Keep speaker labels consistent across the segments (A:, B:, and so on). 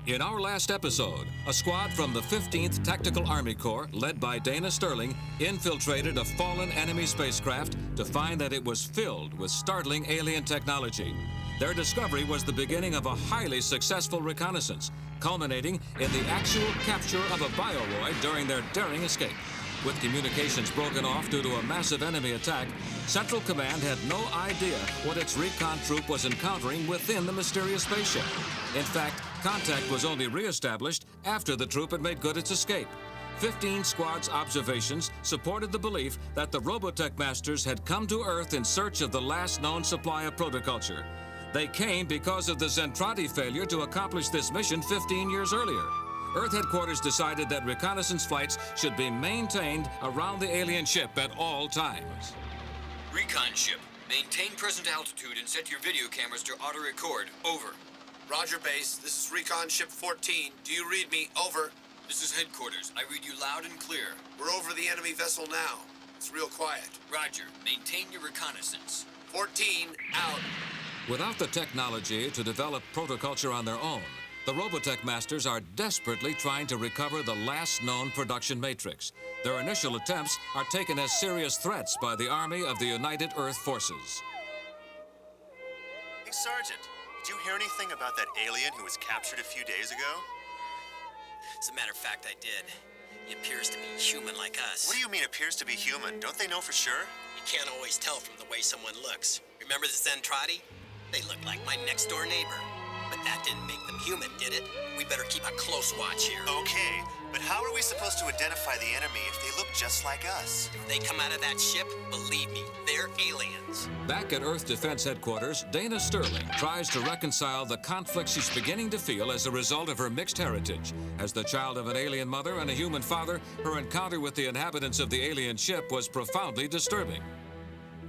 A: In our last episode, a squad from the 15th Tactical Army Corps, led by Dana Sterling, infiltrated a fallen enemy spacecraft to find that it was filled with startling alien technology. Their discovery was the beginning of a highly successful reconnaissance, culminating in the actual capture of a bioroid during their daring escape. With communications broken off due to a massive enemy attack, Central Command had no idea what its recon troop was encountering within the mysterious spaceship. In fact, contact was only re-established after the troop had made good its escape. 15 squads' observations supported the belief that the Robotech Masters had come to Earth in search of the last known supply of protoculture. They came because of the Zentradi failure to accomplish this mission 15 years earlier. Earth headquarters decided that reconnaissance flights should be maintained around the alien ship at all times.
B: Recon ship, maintain present altitude and set your video cameras to auto-record. Over.
C: Roger, base. This is Recon Ship 14. Do you read me? Over.
B: This is headquarters. I read you loud and clear.
C: We're over the enemy vessel now. It's real quiet.
B: Roger. Maintain your reconnaissance.
C: 14, out.
A: Without the technology to develop protoculture on their own, the Robotech Masters are desperately trying to recover the last known production matrix. Their initial attempts are taken as serious threats by the Army of the United Earth Forces.
D: Hey, Sergeant, did you hear anything about that alien who was captured a few days ago?
E: As a matter of fact, I did. He appears to be human like us.
D: What do you mean appears to be human? Don't they know for sure?
E: You can't always tell from the way someone looks. Remember the Zentradi? They look like my next-door neighbor. But that didn't make them human, did it? We better keep a close watch here.
D: Okay, but how are we supposed to identify the enemy if they look just like us?
E: If they come out of that ship, believe me, they're aliens.
A: Back at Earth Defense Headquarters, Dana Sterling tries to reconcile the conflict she's beginning to feel as a result of her mixed heritage. As the child of an alien mother and a human father, her encounter with the inhabitants of the alien ship was profoundly disturbing.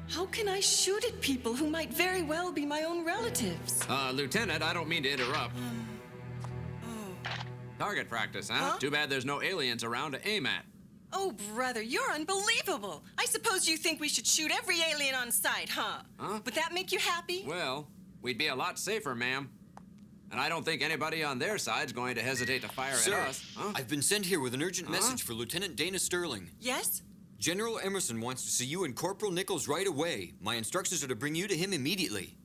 F: How can I shoot at people who might very well be my own relatives?
G: Lieutenant, I don't mean to interrupt. Target practice, huh? Too bad there's no aliens around to aim at.
F: Oh, brother, you're unbelievable. I suppose you think we should shoot every alien on sight, huh? Would that make you happy?
G: Well, we'd be a lot safer, ma'am. And I don't think anybody on their side's going to hesitate to fire at us.
B: I've been sent here with an urgent message for Lieutenant Dana Sterling.
F: Yes?
B: General Emerson wants to see you and Corporal Nichols right away. My instructions are to bring you to him immediately.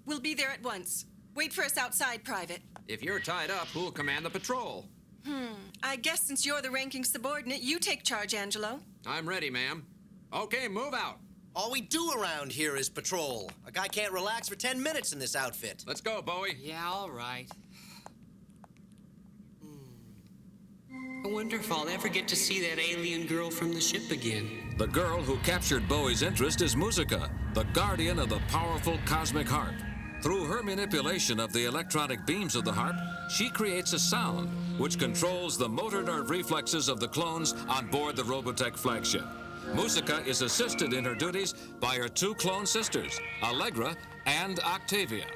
F: We'll be there at once. Wait for us outside, Private.
G: If you're tied up, who'll command the patrol?
F: I guess since you're the ranking subordinate, you take charge, Angelo.
G: I'm ready, ma'am. Okay, move out.
H: All we do around here is patrol. A guy can't relax for 10 minutes in this outfit.
G: Let's go, Bowie.
I: Yeah, all right. I wonder if I'll ever get to see that alien girl from the ship again.
A: The girl who captured Bowie's interest is Musica, the guardian of the powerful cosmic harp. Through her manipulation of the electronic beams of the harp, she creates a sound which controls the motor nerve reflexes of the clones on board the Robotech flagship. Musica is assisted in her duties by her two clone sisters, Allegra and Octavia.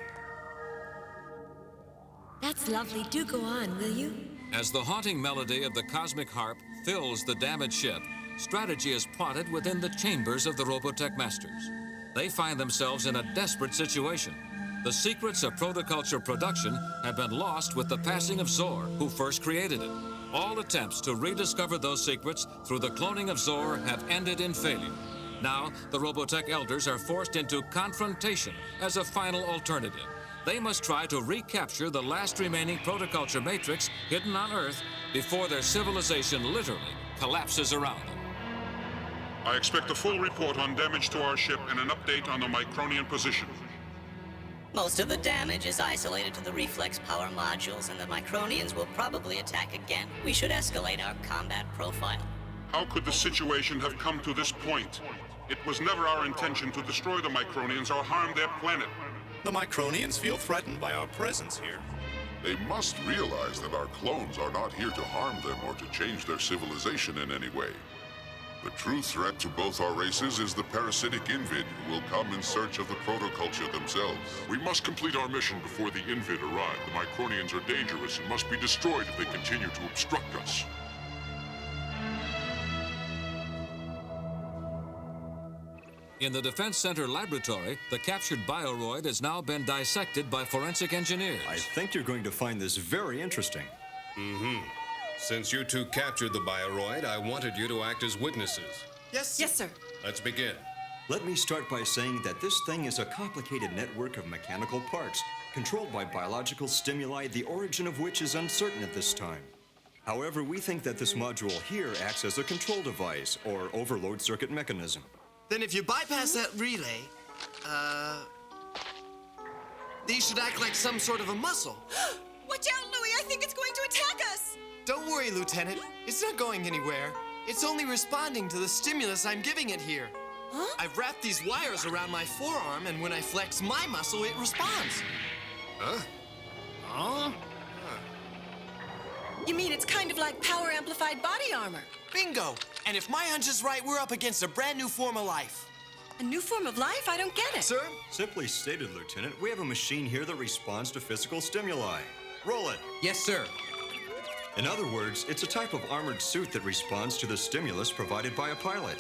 J: That's lovely. Do go on, will you?
A: As the haunting melody of the cosmic harp fills the damaged ship, strategy is plotted within the chambers of the Robotech Masters. They find themselves in a desperate situation. The secrets of protoculture production have been lost with the passing of Zor, who first created it. All attempts to rediscover those secrets through the cloning of Zor have ended in failure. Now, the Robotech elders are forced into confrontation as a final alternative. They must try to recapture the last remaining protoculture matrix hidden on Earth before their civilization literally collapses around them.
K: I expect a full report on damage to our ship and an update on the Micronian position.
L: Most of the damage is isolated to the reflex power modules, and the Micronians will probably attack again. We should escalate our combat profile.
K: How could the situation have come to this point? It was never our intention to destroy the Micronians or harm their planet.
M: The Micronians feel threatened by our presence here.
N: They must realize that our clones are not here to harm them or to change their civilization in any way. The true threat to both our races is the parasitic Invid, who will come in search of the protoculture themselves.
K: We must complete our mission before the Invid arrive. The Micronians are dangerous and must be destroyed if they continue to obstruct us.
A: In the Defense Center laboratory, the captured bioroid has now been dissected by forensic engineers.
O: I think you're going to find this very interesting.
P: Since you two captured the bioroid, I wanted you to act as witnesses.
H: Yes,
F: Yes, sir.
P: Let's begin.
O: Let me start by saying that this thing is a complicated network of mechanical parts, controlled by biological stimuli, the origin of which is uncertain at this time. However, we think that this module here acts as a control device, or overload circuit mechanism.
H: Then if you bypass that relay, these should act like some sort of a muscle.
F: Watch out, Louis! I think it's going to attack us!
H: Don't worry, Lieutenant. It's not going anywhere. It's only responding to the stimulus I'm giving it here.
F: Huh?
H: I've wrapped these wires around my forearm, and when I flex my muscle, it responds.
P: Huh?
F: You mean it's kind of like power-amplified body armor?
H: Bingo! And if my hunch is right, we're up against a brand new form of life.
F: A new form of life? I don't get it.
H: Sir?
O: Simply stated, Lieutenant, we have a machine here that responds to physical stimuli. Roll it.
G: Yes, sir.
O: In other words, it's a type of armored suit that responds to the stimulus provided by a pilot.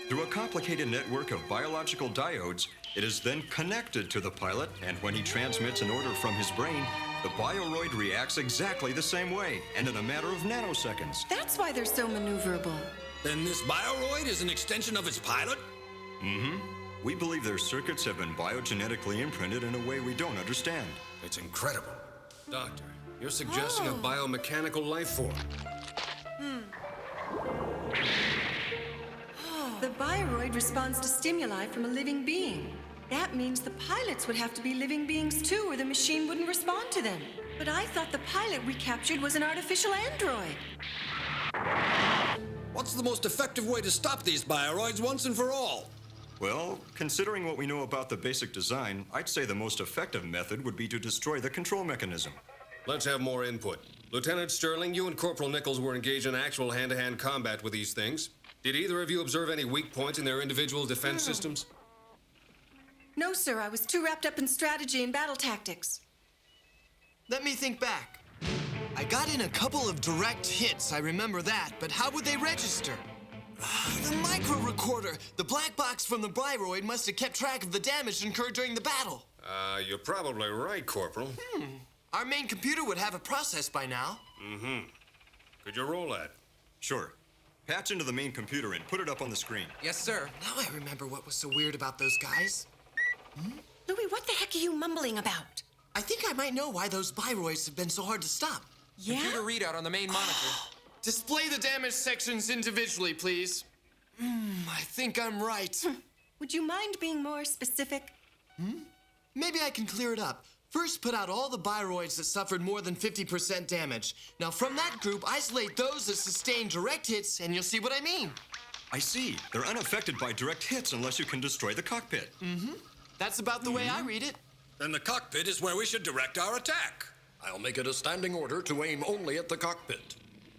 O: Through a complicated network of biological diodes, it is then connected to the pilot, and when he transmits an order from his brain, the bioroid reacts exactly the same way, and in a matter of nanoseconds.
F: That's why they're so maneuverable.
Q: Then this bioroid is an extension of its pilot?
O: We believe their circuits have been biogenetically imprinted in a way we don't understand.
P: It's incredible. Doctor, you're suggesting a biomechanical life form.
F: The bioroid responds to stimuli from a living being. That means the pilots would have to be living beings too, or the machine wouldn't respond to them. But I thought the pilot we captured was an artificial android.
Q: What's the most effective way to stop these bioroids once and for all?
O: Well, considering what we know about the basic design, I'd say the most effective method would be to destroy the control mechanism.
P: Let's have more input. Lieutenant Sterling, you and Corporal Nichols were engaged in actual hand-to-hand combat with these things. Did either of you observe any weak points in their individual defense systems?
F: No, sir. I was too wrapped up in strategy and battle tactics.
H: Let me think back. I got in a couple of direct hits, I remember that, but how would they register? The micro recorder! The black box from the bioroid must have kept track of the damage incurred during the battle.
P: You're probably right, Corporal.
H: Our main computer would have a process by now.
P: Could you roll that?
O: Sure. Patch into the main computer and put it up on the screen.
G: Yes, sir.
H: Now I remember what was so weird about those guys.
F: Louis, what the heck are you mumbling about?
H: I think I might know why those bioroids have been so hard to stop.
F: Yeah?
G: Computer readout on the main monitor.
H: Display the damage sections individually, please. I think I'm right.
F: Would you mind being more specific?
H: Maybe I can clear it up. First, put out all the bioroids that suffered more than 50% damage. Now, from that group, isolate those that sustained direct hits, and you'll see what I mean.
O: I see. They're unaffected by direct hits unless you can destroy the cockpit.
H: That's about the way I read it.
Q: Then the cockpit is where we should direct our attack. I'll make it a standing order to aim only at the cockpit.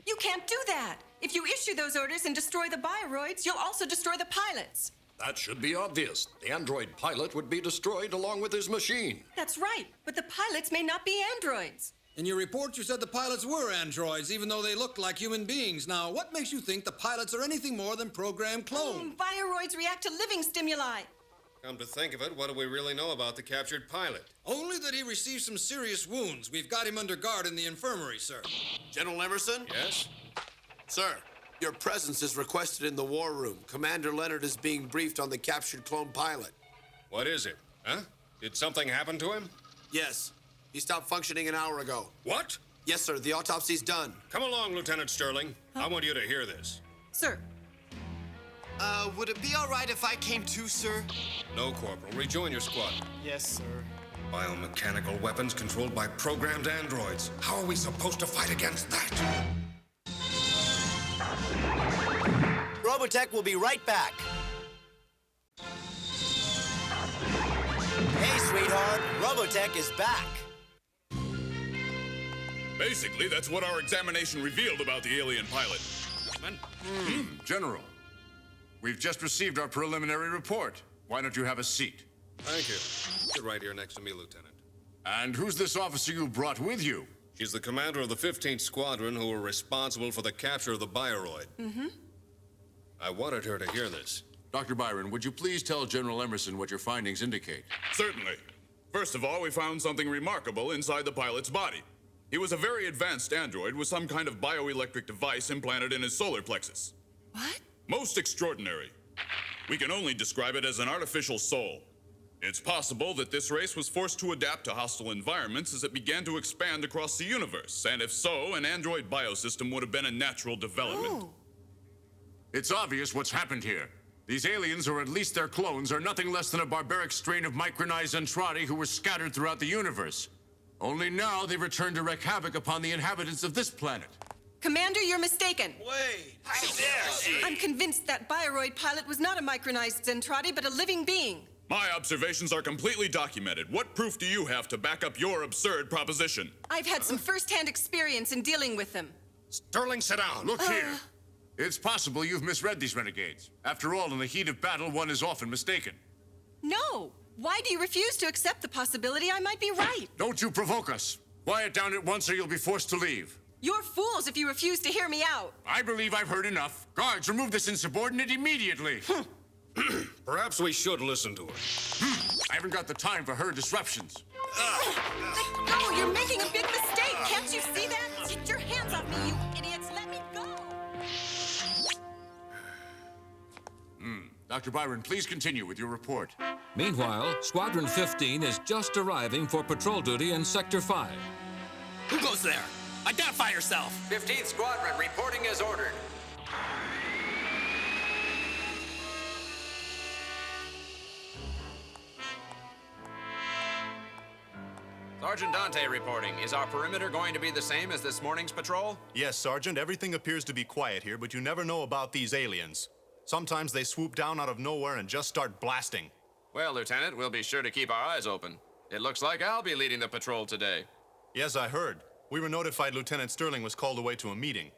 F: You can't do that. If you issue those orders and destroy the bioroids, you'll also destroy the pilots.
Q: That should be obvious. The android pilot would be destroyed along with his machine.
F: That's right, but the pilots may not be androids.
Q: In your report, you said the pilots were androids, even though they looked like human beings. Now, what makes you think the pilots are anything more than programmed clones?
F: Bioroids react to living stimuli.
P: Come to think of it, what do we really know about the captured pilot?
Q: Only that he received some serious wounds. We've got him under guard in the infirmary, sir.
C: General Emerson?
P: Yes?
C: Sir, your presence is requested in the war room. Commander Leonard is being briefed on the captured clone pilot.
P: What is it? Huh? Did something happen to him?
C: Yes. He stopped functioning an hour ago.
P: What?
C: Yes, sir. The autopsy's done.
P: Come along, Lieutenant Sterling. I want you to hear this.
F: Sir.
H: Would it be all right if I came too, sir?
P: No, Corporal. Rejoin your squad.
H: Yes, sir.
P: Biomechanical weapons controlled by programmed androids. How are we supposed to fight against that?
H: Robotech will be right back. Hey, sweetheart. Robotech is back.
M: Basically, that's what our examination revealed about the alien pilot.
R: General, we've just received our preliminary report. Why don't you have a seat?
P: Thank you. Sit right here next to me, Lieutenant.
R: And who's this officer you brought with you?
P: She's the commander of the 15th Squadron who were responsible for the capture of the bioroid. I wanted her to hear this.
R: Dr. Byron, would you please tell General Emerson what your findings indicate?
M: Certainly. First of all, we found something remarkable inside the pilot's body. He was a very advanced android with some kind of bioelectric device implanted in his solar plexus.
F: What?
M: Most extraordinary. We can only describe it as an artificial soul. It's possible that this race was forced to adapt to hostile environments as it began to expand across the universe, and if so, an android biosystem would have been a natural development.
F: Oh.
R: It's obvious what's happened here. These aliens, or at least their clones, are nothing less than a barbaric strain of micronized Entrati who were scattered throughout the universe. Only now they've returned to wreak havoc upon the inhabitants of this planet.
F: Commander, you're mistaken.
H: Wait!
D: How dare she?
F: I'm convinced that Bioroid pilot was not a micronized Zentradi, but a living being.
M: My observations are completely documented. What proof do you have to back up your absurd proposition?
F: I've had some first-hand experience in dealing with them.
R: Sterling, sit down. Look here. It's possible you've misread these renegades. After all, in the heat of battle, one is often mistaken.
F: No. Why do you refuse to accept the possibility I might be right?
R: Don't you provoke us. Quiet down at once or you'll be forced to leave.
F: You're fools if you refuse to hear me out.
R: I believe I've heard enough. Guards, remove this insubordinate immediately.
P: Perhaps we should listen to her.
R: I haven't got the time for her disruptions.
F: Let go! You're making a big mistake! Can't you see that? Get your hands off me, you idiots! Let me go!
R: Dr. Byron, please continue with your report.
A: Meanwhile, Squadron 15 is just arriving for patrol duty in Sector 5.
E: Who goes there? Identify yourself!
G: 15th Squadron reporting as ordered. Sergeant Dante reporting. Is our perimeter going to be the same as this morning's patrol?
S: Yes, Sergeant. Everything appears to be quiet here, but you never know about these aliens. Sometimes they swoop down out of nowhere and just start blasting.
G: Well, Lieutenant, we'll be sure to keep our eyes open. It looks like I'll be leading the patrol today.
S: Yes, I heard. We were notified Lieutenant Sterling was called away to a meeting.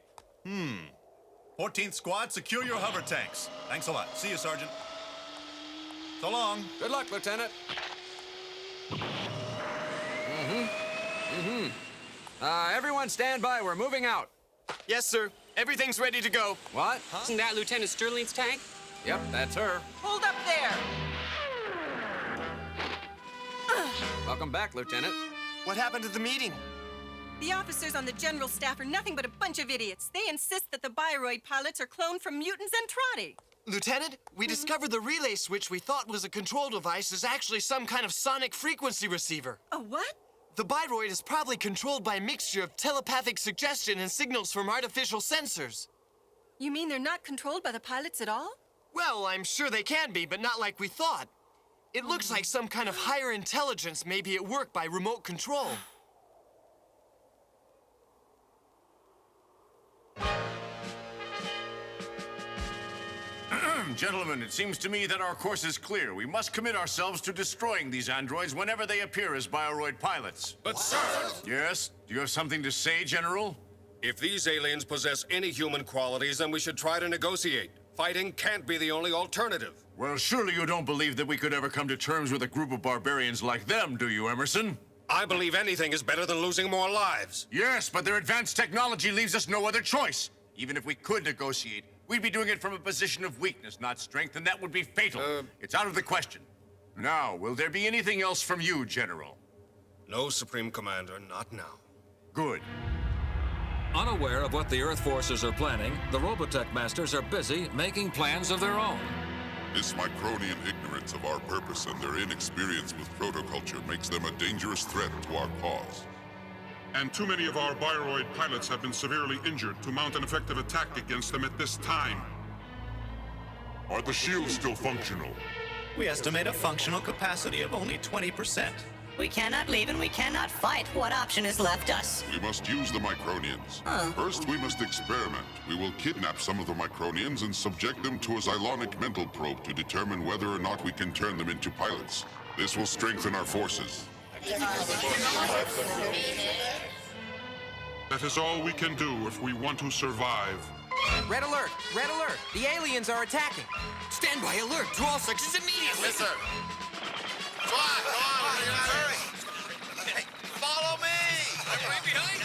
S: 14th Squad, secure your hover tanks. Thanks a lot. See you, Sergeant. So long.
G: Good luck, Lieutenant. Everyone stand by. We're moving out.
H: Yes, sir. Everything's ready to go.
G: What?
I: Isn't that Lieutenant Sterling's tank?
G: Yep, that's her.
F: Hold up there!
G: Welcome back, Lieutenant.
H: What happened to the meeting?
F: The officers on the general staff are nothing but a bunch of idiots. They insist that the Bioroid pilots are cloned from mutants and Trotty.
H: Lieutenant, we discovered the relay switch we thought was a control device is actually some kind of sonic frequency receiver.
F: A what?
H: The Bioroid is probably controlled by a mixture of telepathic suggestion and signals from artificial sensors.
F: You mean they're not controlled by the pilots at all?
H: Well, I'm sure they can be, but not like we thought. It looks like some kind of higher intelligence may be at work by remote control.
R: Gentlemen, it seems to me that our course is clear. We must commit ourselves to destroying these androids whenever they appear as Bioroid pilots.
P: But, sir!
R: Yes? Do you have something to say, General?
P: If these aliens possess any human qualities, then we should try to negotiate. Fighting can't be the only alternative.
R: Well, surely you don't believe that we could ever come to terms with a group of barbarians like them, do you, Emerson?
P: I believe anything is better than losing more lives.
R: Yes, but their advanced technology leaves us no other choice. Even if we could negotiate, we'd be doing it from a position of weakness, not strength, and that would be fatal. It's out of the question. Now, will there be anything else from you, General?
P: No, Supreme Commander, not now.
R: Good.
A: Unaware of what the Earth forces are planning, the Robotech Masters are busy making plans of their own.
N: This Micronian ignorance of our purpose and their inexperience with protoculture makes them a dangerous threat to our cause.
K: And too many of our Bioroid pilots have been severely injured to mount an effective attack against them at this time.
N: Are the shields still functional?
T: We estimate a functional capacity of only 20%.
L: We cannot leave and we cannot fight. What option is left us?
N: We must use the Micronians. First, we must experiment. We will kidnap some of the Micronians and subject them to a Xylonic mental probe to determine whether or not we can turn them into pilots. This will strengthen our forces.
K: That is all we can do if we want to survive.
U: Red alert! Red alert! The aliens are attacking!
H: Stand by alert to all sections immediately!
D: Yes, sir. Come on, hurry! Hey, follow me! I'm right behind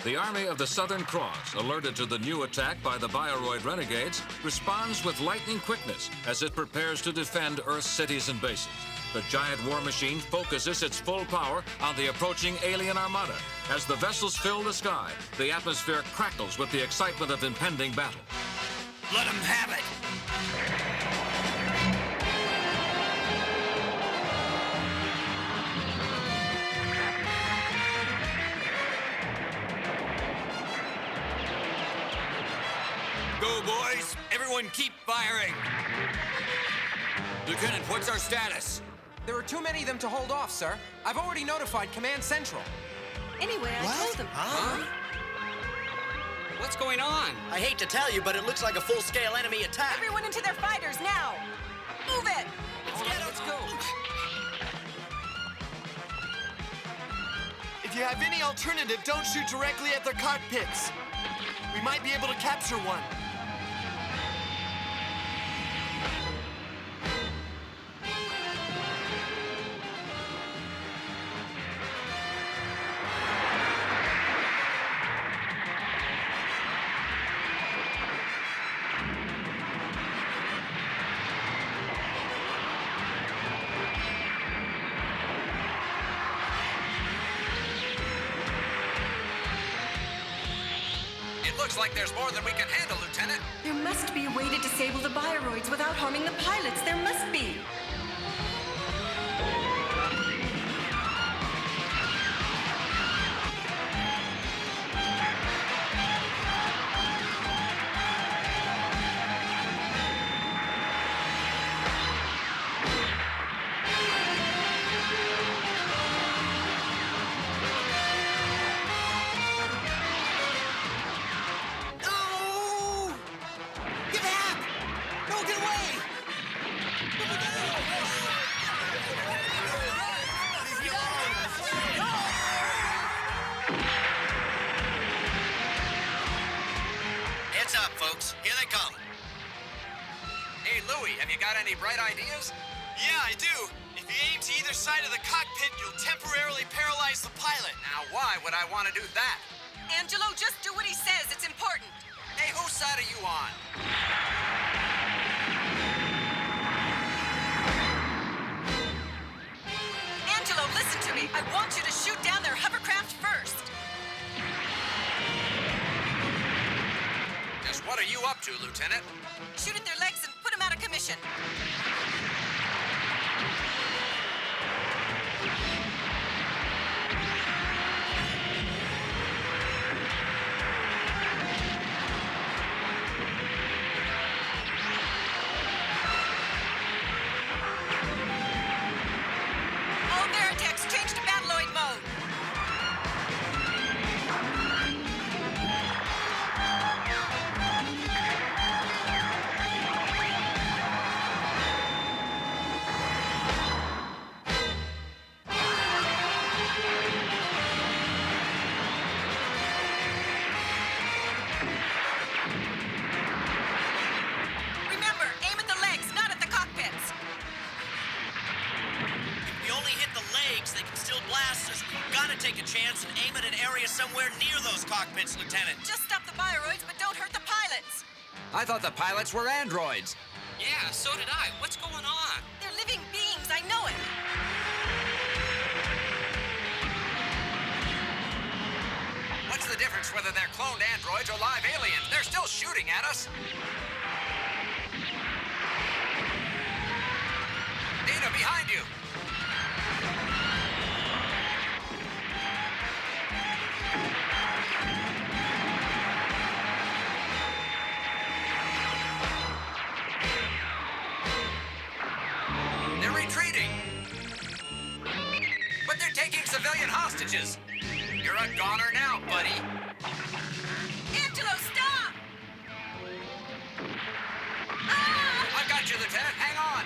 D: you!
A: The Army of the Southern Cross, alerted to the new attack by the Bioroid renegades, responds with lightning quickness as it prepares to defend Earth's cities and bases. The giant war machine focuses its full power on the approaching alien armada. As the vessels fill the sky, the atmosphere crackles with the excitement of impending battle.
E: Let them have it!
B: Go, boys! Everyone keep firing! Lieutenant, what's our status?
U: There are too many of them to hold off, sir. I've already notified Command Central.
F: Anyway, I told them.
I: Huh? What's going on?
E: I hate to tell you, but it looks like a full-scale enemy attack.
V: Everyone into their fighters now! Move it!
H: Let's go. If you have any alternative, don't shoot directly at their cockpits. We might be able to capture one.
G: Looks like there's more than we can handle, Lieutenant.
F: There must be a way to disable the Bioroids without harming the pilots. There must be.
E: Heads up, folks. Here they come.
G: Hey, Louie, have you got any bright ideas?
H: Yeah, I do. If you aim to either side of the cockpit, you'll temporarily paralyze the pilot.
G: Now, why would I want to do that?
V: Angelo, just do what he says. It's important.
G: Hey, whose side are you on?
V: Angelo, listen to me. I want you to shoot down their hovercraft first.
G: Just what are you up to, Lieutenant?
V: Shoot at their legs and put them out of commission. All Veritechs, change to Battloid mode. Remember, aim at the legs, not at the cockpits.
E: If we only hit the legs, they can still blast us. We've got to take a chance and aim at an area somewhere near those cockpits, Lieutenant.
V: Just stop the Bioroids, but don't hurt the pilots.
G: I thought the pilots were androids.
I: Yeah, so did I. What's going on?
V: They're living beings, I know it.
G: What's the difference whether they're cloned androids or live aliens? They're still shooting at us. Data behind you. They're retreating. But they're taking civilian hostages. You're a goner now, buddy.
V: Angelo, stop!
G: I got you, Lieutenant. Hang on.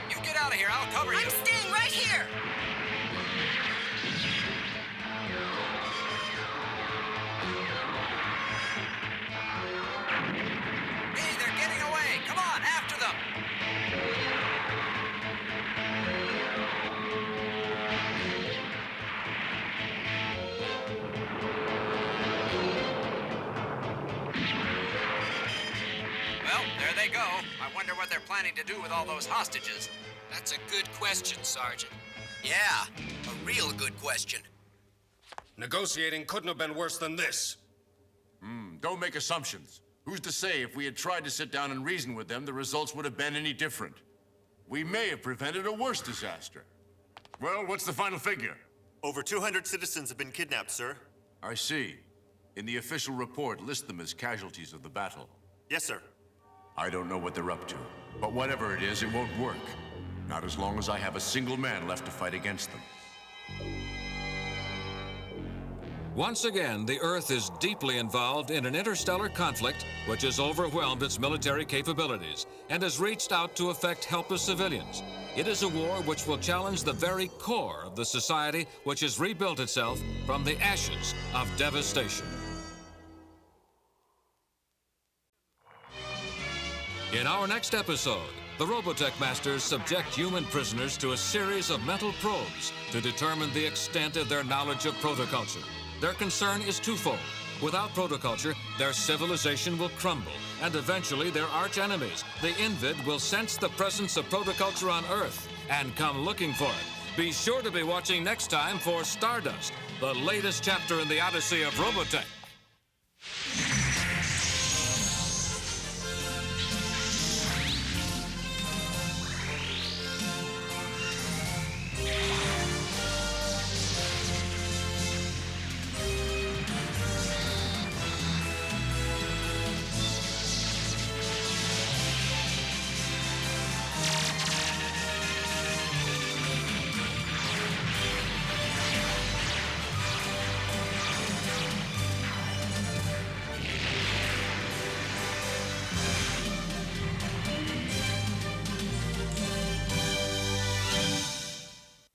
G: You get out of here. I'll cover you.
V: I'm staying right here.
G: Hey, they're getting away. Come on, after they go, I wonder what they're planning to do with all those hostages.
E: That's a good question, Sergeant.
B: Yeah, a real good question.
P: Negotiating couldn't have been worse than this.
R: Don't make assumptions. Who's to say if we had tried to sit down and reason with them, the results would have been any different? We may have prevented a worse disaster. Well, what's the final figure?
J: Over 200 citizens have been kidnapped, sir.
R: I see. In the official report, list them as casualties of the battle.
J: Yes, sir.
R: I don't know what they're up to, but whatever it is, it won't work. Not as long as I have a single man left to fight against them.
A: Once again, the Earth is deeply involved in an interstellar conflict which has overwhelmed its military capabilities and has reached out to affect helpless civilians. It is a war which will challenge the very core of the society which has rebuilt itself from the ashes of devastation. In our next episode, the Robotech Masters subject human prisoners to a series of mental probes to determine the extent of their knowledge of protoculture. Their concern is twofold. Without protoculture, their civilization will crumble, and eventually their arch-enemies, the Invid, will sense the presence of protoculture on Earth and come looking for it. Be sure to be watching next time for Stardust, the latest chapter in the Odyssey of Robotech.